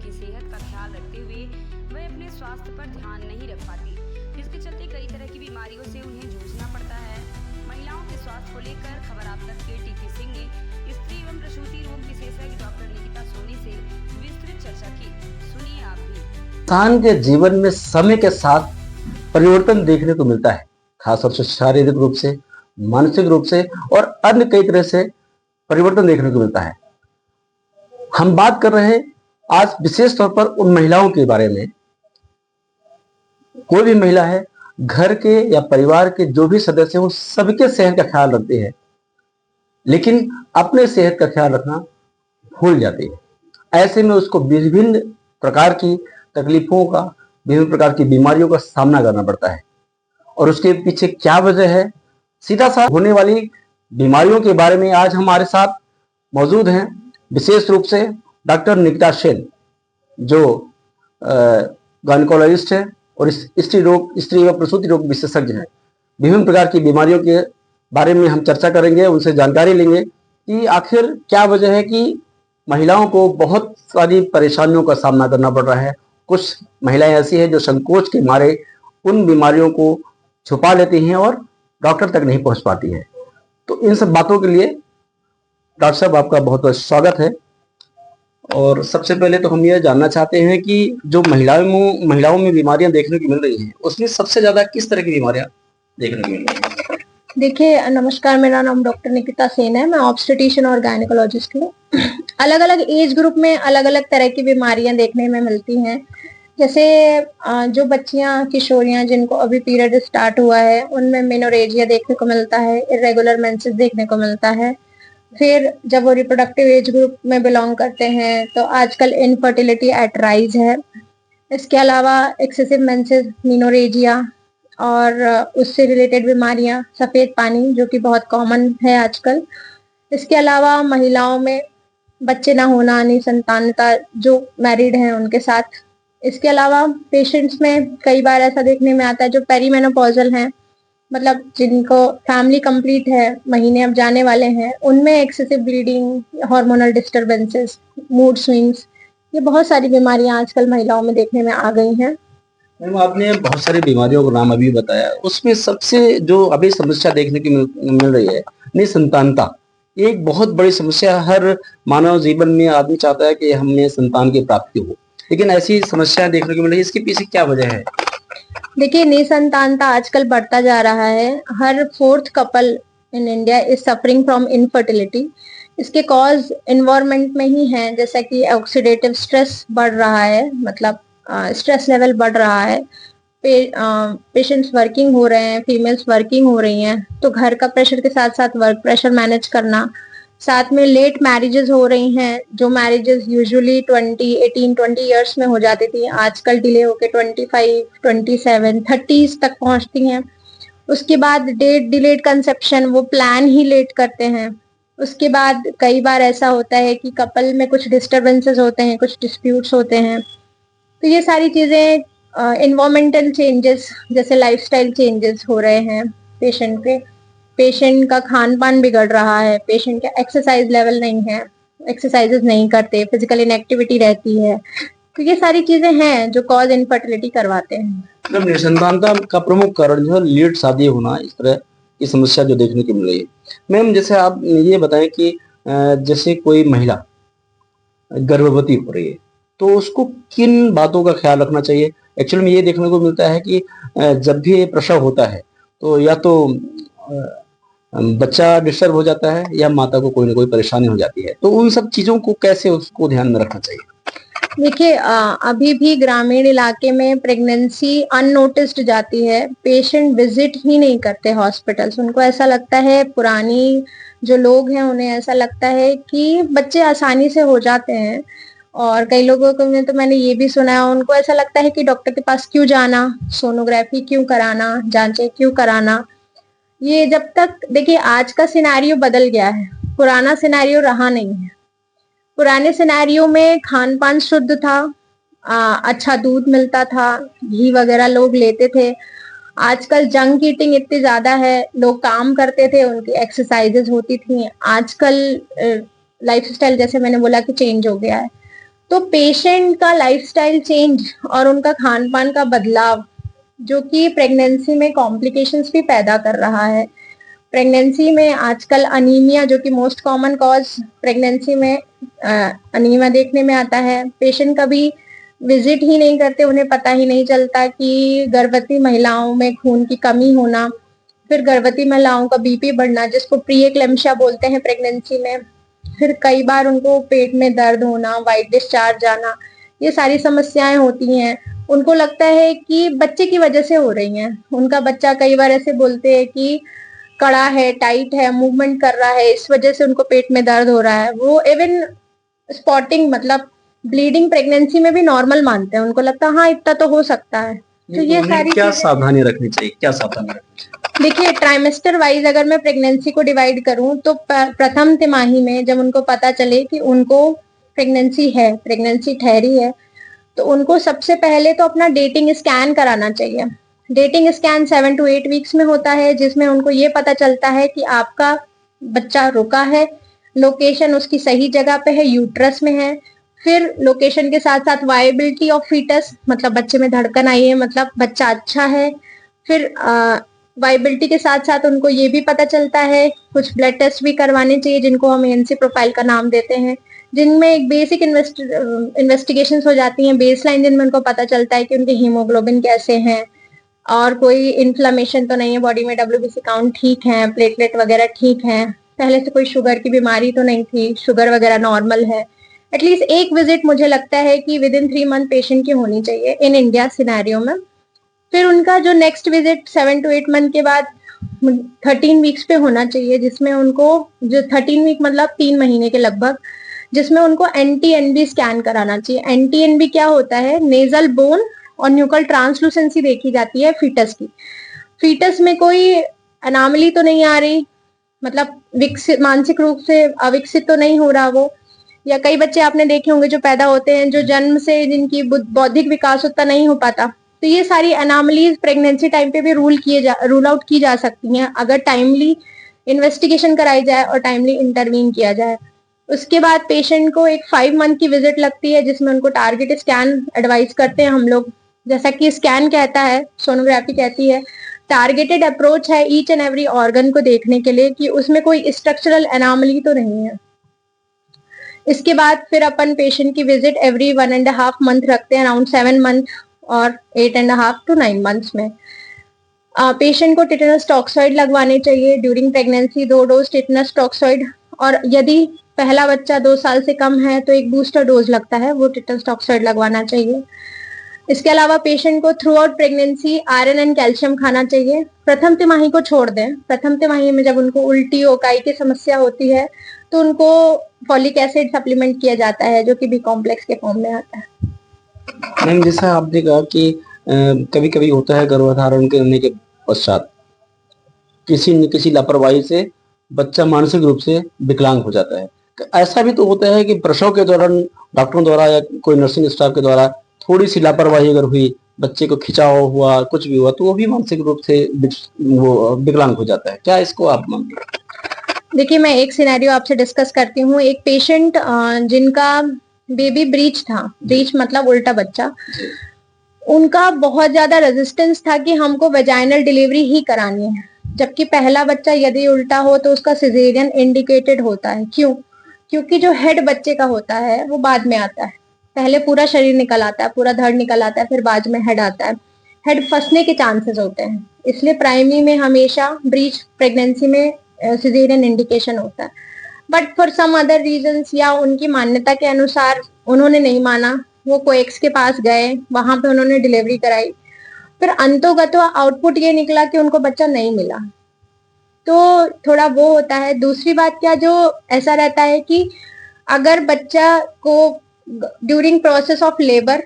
उनकी सेहत का ख्याल रखते हुए वह अपने स्वास्थ्य पर ध्यान नहीं रख पाती, जिसके चलते कई तरह की बीमारियों से उन्हें जूझना पड़ता है। महिलाओं के स्वास्थ्य को लेकर खबर आप तक के टीपी सिंह ने स्त्री एवं प्रसूति रोग विशेषज्ञ डॉक्टर निकिता सोनी से विस्तृत चर्चा की। सुनिए आप भी। इंसान के जीवन में समय के साथ परिवर्तन देखने को मिलता है, खासतौर से शारीरिक रूप से, मानसिक रूप से और अन्य कई तरह से परिवर्तन देखने को मिलता है। हम बात कर रहे हैं आज विशेष तौर पर उन महिलाओं के बारे में। कोई भी महिला है, घर के या परिवार के जो भी सदस्य हैं, वो सबके सेहत का ख्याल रखती है, लेकिन अपने सेहत का ख्याल रखना भूल जाती है। ऐसे में उसको विभिन्न प्रकार की तकलीफों का, विभिन्न प्रकार की बीमारियों का सामना करना पड़ता है। और उसके पीछे क्या वजह है, सीधा सा होने वाली बीमारियों के बारे में आज हमारे साथ मौजूद हैं विशेष रूप से डॉक्टर निकिता सेन, जो गायनेकोलॉजिस्ट है और स्त्री व प्रसूति रोग विशेषज्ञ है। विभिन्न प्रकार की बीमारियों के बारे में हम चर्चा करेंगे, उनसे जानकारी लेंगे कि आखिर क्या वजह है कि महिलाओं को बहुत सारी परेशानियों का सामना करना पड़ रहा है। कुछ महिलाएं ऐसी हैं जो संकोच के मारे उन बीमारियों को छुपा लेती हैं और डॉक्टर तक नहीं पहुंच पाती हैं। तो इन सब बातों के लिए डॉक्टर साहब आपका बहुत बहुत स्वागत है। और सबसे पहले तो हम यह जानना चाहते हैं कि जो महिलाओं में बीमारियां देखने को मिल रही हैं, उसमें सबसे ज्यादा किस तरह की बीमारियां देखने को मिल रही हैं? देखिए, नमस्कार, मेरा नाम डॉक्टर निकिता सेन है। मैं ऑब्स्टेट्रिशियन और गायनेकोलॉजिस्ट हूँ। अलग अलग एज ग्रुप में अलग अलग तरह की बीमारियां देखने में मिलती हैं। जैसे जो बच्चियां, किशोरियां जिनको अभी पीरियड स्टार्ट हुआ है, उनमें मेनोरेजिया देखने को मिलता है, इरेगुलर मेंसेस देखने को मिलता है। फिर जब वो रिप्रोडक्टिव एज ग्रुप में बिलोंग करते हैं तो आजकल इनफर्टिलिटी एट राइज है। इसके अलावा एक्सेसिव मेंसेस, मेनोरेजिया और उससे रिलेटेड बीमारियां, सफेद पानी जो कि बहुत कॉमन है आजकल। इसके अलावा महिलाओं में बच्चे ना होना, निसंतानता, जो मैरिड हैं उनके साथ। इसके अलावा पेशेंट्स में कई बार ऐसा देखने में आता है जो पेरीमेनोपॉजल हैं, मतलब जिनको फैमिली कंप्लीट है, महीने अब जाने वाले हैं, उनमें excessive bleeding, hormonal disturbances, mood swings, ये बहुत सारी बीमारियां आजकल महिलाओं में देखने में आ गई हैं। मैम, आपने बहुत सारी बीमारियों का नाम अभी बताया, उसमें सबसे जो अभी समस्या देखने की मिल रही है, निसंतानता। ये एक बहुत बड़ी समस्या। हर मानव जीवन में आदमी चाहता है कि हमें संतान की प्राप्ति हो, लेकिन ऐसी समस्याएं देखने को मिल रही है। इसके पीछे क्या वजह है? देखिए, निसंतानता आजकल बढ़ता जा रहा है। हर 4th couple in India is suffering from infertility. इसके कॉज एनवायरनमेंट में ही है, जैसा कि ऑक्सीडेटिव स्ट्रेस बढ़ रहा है, मतलब स्ट्रेस लेवल बढ़ रहा है। पेशेंट्स वर्किंग हो रहे हैं, फीमेल्स वर्किंग हो रही हैं, तो घर का प्रेशर के साथ साथ वर्क प्रेशर मैनेज करना। साथ में लेट मैरिजेस हो रही हैं, जो मैरिजेस यूजुअली 18-20 इयर्स में हो जाती थी, आजकल डिले होके 25, 27, 30s तक पहुंचती हैं। उसके बाद डेट डिलेड कंसेप्शन, वो प्लान ही लेट करते हैं। उसके बाद कई बार ऐसा होता है कि कपल में कुछ डिस्टरबेंसेस होते हैं, कुछ डिस्प्यूट्स होते हैं। तो ये सारी चीजें, एनवायरमेंटल चेंजेस, जैसे लाइफस्टाइल चेंजेस हो रहे हैं पेशेंट का खान पान बिगड़ रहा है, पेशेंट का एक्सरसाइज लेवल नहीं है, एक्सरसाइजेस नहीं करते, फिजिकल इनएक्टिविटी रहती है। तो ये सारी चीजें हैं जो कॉज इनफर्टिलिटी करवाते हैं। मतलब निसंतानता का प्रमुख कारण जो है लेट शादी होना, इस तरह की समस्या जो देखने को मिल रही है। मैम, जैसे आप ये बताएं कि जैसे कोई महिला गर्भवती हो रही है तो उसको किन बातों का ख्याल रखना चाहिए? एक्चुअली में ये देखने को मिलता है कि जब भी प्रसव होता है तो या तो बच्चा डिस्टर्ब हो जाता है या माता को कोई ना कोई परेशानी हो जाती है, तो उन सब चीजों को कैसे उसको ध्यान में रखना चाहिए? देखिए, अभी भी ग्रामीण इलाके में प्रेगनेंसी अननोटिस्ड जाती है। पेशेंट विजिट ही नहीं करते हॉस्पिटल्स। उनको ऐसा लगता है, पुरानी जो लोग हैं उन्हें ऐसा लगता है कि बच्चे आसानी से हो जाते हैं। और कई लोगों को में तो मैंने ये भी सुना है, उनको ऐसा लगता है कि डॉक्टर के पास क्यों जाना, सोनोग्राफी क्यों कराना, जांचें क्यों कराना। ये जब तक, देखिए, आज का सिनेरियो बदल गया है, पुराना सिनेरियो रहा नहीं है। पुराने सिनेरियो में खान पान शुद्ध था, अच्छा दूध मिलता था, घी वगैरह लोग लेते थे। आजकल जंक ईटिंग इतनी ज्यादा है, लोग काम करते थे, उनकी एक्सरसाइजेस होती थी। आजकल लाइफस्टाइल, जैसे मैंने बोला, कि चेंज हो गया है। तो पेशेंट का लाइफस्टाइल चेंज और उनका खान पान का बदलाव जो कि प्रेगनेंसी में कॉम्प्लिकेशंस भी पैदा कर रहा है। प्रेगनेंसी में आजकल अनीमिया जो कि मोस्ट कॉमन कॉज प्रेगनेंसी में अनीमिया देखने में आता है। पेशेंट कभी विजिट ही नहीं करते, उन्हें पता ही नहीं चलता कि गर्भवती महिलाओं में खून की कमी होना, फिर गर्भवती महिलाओं का बीपी बढ़ना जिसको प्री एक्लेम्पशिया बोलते हैं प्रेगनेंसी में, फिर कई बार उनको पेट में दर्द होना, वाइट डिस्चार्ज आना, ये सारी समस्याएं होती हैं। उनको लगता है कि बच्चे की वजह से हो रही हैं। उनका बच्चा कई बार ऐसे बोलते हैं कि कड़ा है, टाइट है, मूवमेंट कर रहा है, इस वजह से उनको पेट में दर्द हो रहा है। वो इवन स्पॉटिंग मतलब ब्लीडिंग प्रेगनेंसी में भी नॉर्मल मानते हैं। उनको लगता है हाँ इतना तो हो सकता है। तो ये सारी क्या सावधानी रखनी चाहिए, क्या सावधानी रखनी चाहिए? देखिए, ट्राइमेस्टर वाइज अगर मैं प्रेगनेंसी को डिवाइड करूं तो प्रथम तिमाही में जब उनको पता चले कि उनको प्रेगनेंसी है, प्रेगनेंसी ठहरी है, तो उनको सबसे पहले तो अपना डेटिंग स्कैन कराना चाहिए। डेटिंग स्कैन 7 to 8 वीक्स में होता है, जिसमें उनको ये पता चलता है कि आपका बच्चा रुका है, लोकेशन उसकी सही जगह पे है, यूट्रस में है। फिर लोकेशन के साथ साथ वायबिलिटी ऑफ फीटस, मतलब बच्चे में धड़कन आई है, मतलब बच्चा अच्छा है। फिर वायबिलिटी के साथ साथ उनको ये भी पता चलता है, कुछ ब्लड टेस्ट भी करवाने चाहिए जिनको हम एएनसी प्रोफाइल का नाम देते हैं, जिनमें एक बेसिक इन्वेस्टिगेशंस हो जाती हैं, बेसलाइन, जिनमें उनको पता चलता है कि उनके हीमोग्लोबिन कैसे हैं और कोई इन्फ्लेमेशन तो नहीं है बॉडी में, डब्ल्यूबीसी काउंट ठीक है, प्लेटलेट वगैरह ठीक है, पहले से कोई शुगर की बीमारी तो नहीं थी, शुगर वगैरह नॉर्मल है। एटलीस्ट एक विजिट मुझे लगता है कि विद इन 3 मंथ पेशेंट की होनी चाहिए इन इंडिया सिनेरियो में। फिर उनका जो नेक्स्ट विजिट 7 to 8 मंथ के बाद 13 वीक्स पे होना चाहिए, जिसमें उनको जो 13 वीक मतलब 3 महीने के लगभग, जिसमें उनको NT-NB स्कैन कराना चाहिए। NT-NB क्या होता है? नेजल बोन और न्यूकल ट्रांसलूसेंसी देखी जाती है फीटस की। फीटस में कोई अनामली तो नहीं आ रही, मतलब विकसित, मानसिक रूप से अविकसित तो नहीं हो रहा वो, या कई बच्चे आपने देखे होंगे जो पैदा होते हैं जो जन्म से जिनकी बौद्धिक विकास उतना नहीं हो पाता। तो ये सारी अनामलीज प्रेगनेंसी टाइम पे भी रूल आउट की जा सकती हैं अगर टाइमली इन्वेस्टिगेशन कराई जाए और टाइमली इंटरवीन किया जाए। उसके बाद पेशेंट को एक 5 मंथ की विजिट लगती है, जिसमें उनको टारगेट स्कैन एडवाइस करते हैं हम लोग। जैसा कि स्कैन कहता है, सोनोग्राफी कहती है, टारगेटेड अप्रोच है ईच एंड एवरी ऑर्गन को देखने के लिए कि उसमें कोई स्ट्रक्चरल एनामली तो नहीं है। इसके बाद फिर अपन पेशेंट की विजिट एवरी 1.5 मंथ रखते हैं, अराउंड 7 मंथ और 8.5 to 9 मंथ्स में। पेशेंट को टिटेनस टॉक्सॉइड लगवाने चाहिए during pregnancy, 2 dose tetanus toxoid, और यदि पहला बच्चा 2 साल से कम है तो एक बूस्टर डोज लगता है, वो टिटेनस टॉक्सॉइड लगवाना चाहिए। इसके अलावा पेशेंट को through out pregnancy iron and calcium खाना चाहिए। प्रथम तिमाही को छोड़ दें, प्रथम तिमाही में जब उनको उल्टी ओकाई की समस्या होती है तो उनको फॉलिक एसिड सप्लीमेंट किया जाता है, जो कि बी कॉम्प्लेक्स के फॉर्म में आता है। मैम, जैसा आपने कहा कि कभी कभी होता है गर्भधारण करने के पश्चात किसी न किसी लापरवाही से बच्चा मानसिक रूप से विकलांग हो जाता है। ऐसा भी तो होता है कि प्रसव के दौरान डॉक्टरों द्वारा या कोई नर्सिंग स्टाफ के द्वारा थोड़ी सी लापरवाही अगर हुई, बच्चे को खिंचाव हुआ, कुछ भी हुआ, तो वो भी मानसिक रूप से वो विकलांग हो जाता है। क्या इसको आप मानते हैं? देखिए, मैं एक सिनेरियो आपसे डिस्कस करती हूँ। एक पेशेंट जिनका बेबी ब्रीच था, ब्रीच मतलब उल्टा बच्चा, उनका बहुत ज्यादा रेजिस्टेंस था कि हमको वेजाइनल डिलीवरी ही करानी है, जबकि पहला बच्चा यदि उल्टा हो तो उसका सिजेरियन इंडिकेटेड होता है। क्यों? क्योंकि जो हेड बच्चे का होता है वो बाद में आता है, पहले पूरा शरीर निकल आता है, पूरा धड़ निकल आता है, फिर बाद में हेड आता है। हेड फंसने के चांसेस होते हैं, इसलिए प्राइमरी में हमेशा ब्रीच प्रेगनेंसी में सिजेरियन इंडिकेशन होता है। But for some other reasons या उनकी मान्यता के अनुसार उन्होंने नहीं माना, वो कोएक्स के पास गए, वहां पे उन्होंने डिलीवरी कराई, फिर अंतोगतो आउटपुट ये निकला कि उनको बच्चा नहीं मिला, तो थोड़ा वो होता है। दूसरी बात क्या, जो ऐसा रहता है कि अगर बच्चा को ड्यूरिंग प्रोसेस ऑफ लेबर,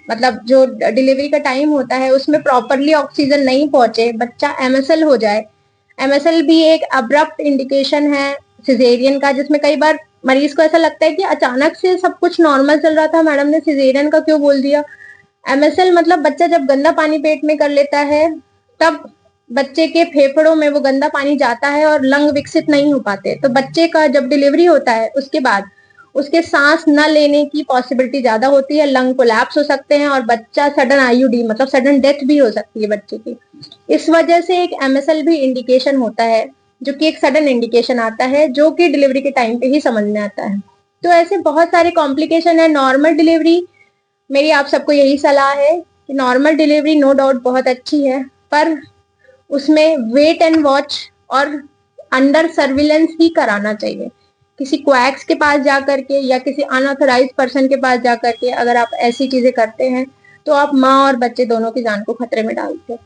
मतलब जो डिलीवरी का टाइम होता है उसमें प्रॉपरली ऑक्सीजन नहीं पहुंचे, बच्चा एमएसएल हो जाए। एमएसएल भी एक अब्रप्ट इंडिकेशन है सिजेरियन का, जिसमें कई बार मरीज को ऐसा लगता है कि अचानक से सब कुछ नॉर्मल चल रहा था, मैडम ने सिजेरियन का क्यों बोल दिया। एमएसएल मतलब बच्चा जब गंदा पानी पेट में कर लेता है, तब बच्चे के फेफड़ों में वो गंदा पानी जाता है और लंग विकसित नहीं हो पाते। तो बच्चे का जब डिलीवरी होता है उसके बाद उसके सांस न लेने की पॉसिबिलिटी ज्यादा होती है, लंग कोलैप्स हो सकते हैं और बच्चा सडन आईयूडी मतलब सडन डेथ भी हो सकती है बच्चे की। इस वजह से एक MSL भी इंडिकेशन होता है, जो कि एक सडन इंडिकेशन आता है, जो कि डिलीवरी के टाइम पे ही समझ में आता है। तो ऐसे बहुत सारे कॉम्प्लिकेशन है। नॉर्मल डिलीवरी, मेरी आप सबको यही सलाह है कि नॉर्मल डिलीवरी नो डाउट बहुत अच्छी है, पर उसमें वेट एंड वॉच और अंडर सर्विलेंस ही कराना चाहिए। किसी क्वैक्स के पास जाकर के या किसी अनऑथराइज्ड पर्सन के पास जाकर के अगर आप ऐसी चीजें करते हैं तो आप माँ और बच्चे दोनों की जान को खतरे में डालते हैं।